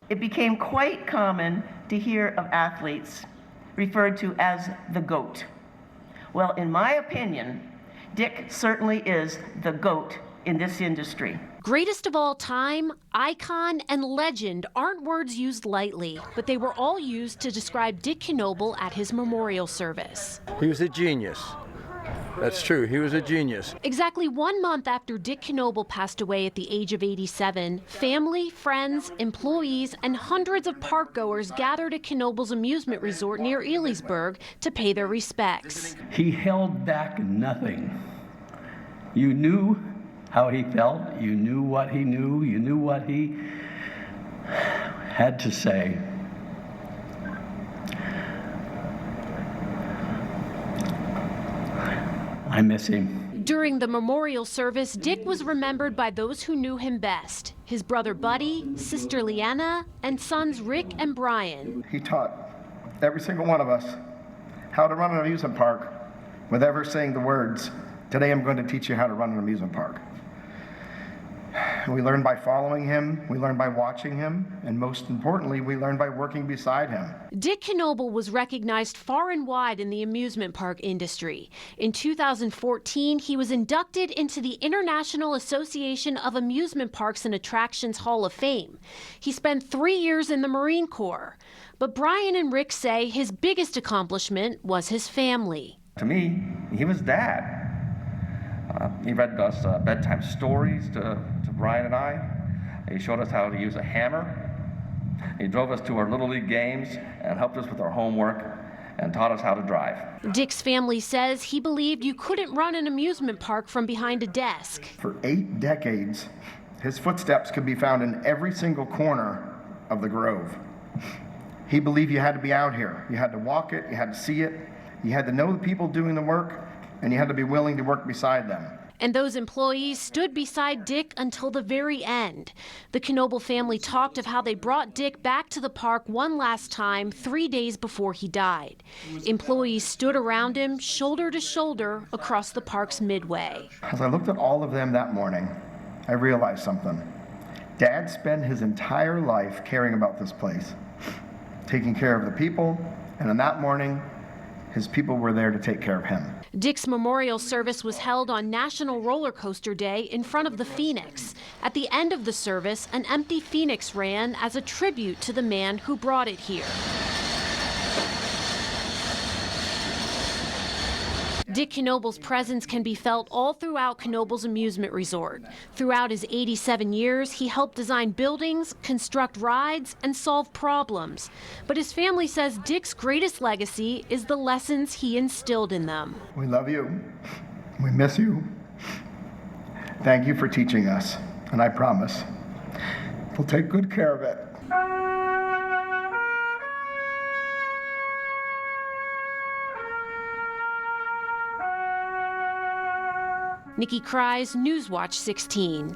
It became quite common to hear of athletes referred to as the GOAT. Well, in my opinion, Dick certainly is the GOAT in this industry. Greatest of all time, icon, and legend aren't words used lightly, but they were all used to describe Dick Knoebel at his memorial service. He was a genius. That's true, he was a genius. Exactly 1 month after Dick Knoebel passed away at the age of 87, family, friends, employees, and hundreds of parkgoers gathered at Knoebels Amusement Resort near Elysburg to pay their respects. He held back nothing. You knew how he felt, you knew what he knew, you knew what he had to say. I miss him. During the memorial service, Dick was remembered by those who knew him best: his brother Buddy, sister Leanna, and sons Rick and Brian. He taught every single one of us how to run an amusement park with ever saying the words, "Today I'm going to teach you how to run an amusement park." We learned by following him, we learned by watching him, and most importantly, we learned by working beside him. Dick Knoebel was recognized far and wide in the amusement park industry. In 2014, he was inducted into the International Association of Amusement Parks and Attractions Hall of Fame. He spent 3 years in the Marine Corps. But Brian and Rick say his biggest accomplishment was his family. To me, he was Dad. He read us bedtime stories to Brian and I. He showed us how to use a hammer. He drove us to our Little League games and helped us with our homework and taught us how to drive. Dick's family says he believed you couldn't run an amusement park from behind a desk. For 8 decades, his footsteps could be found in every single corner of the Grove. He believed you had to be out here. You had to walk it, you had to see it, you had to know the people doing the work, and you had to be willing to work beside them. And those employees stood beside Dick until the very end. The Knoebel family talked of how they brought Dick back to the park one last time 3 days before he died. Employees stood around him, shoulder to shoulder, across the park's midway. As I looked at all of them that morning, I realized something. Dad spent his entire life caring about this place, taking care of the people, and on that morning, his people were there to take care of him. Dick's memorial service was held on National Roller Coaster Day in front of the Phoenix. At the end of the service, an empty Phoenix ran as a tribute to the man who brought it here. Dick Knoebel's presence can be felt all throughout Knoebels Amusement Resort. Throughout his 87 years, he helped design buildings, construct rides, and solve problems. But his family says Dick's greatest legacy is the lessons he instilled in them. We love you. We miss you. Thank you for teaching us, and I promise we'll take good care of it. Nikki Cries, Newswatch 16.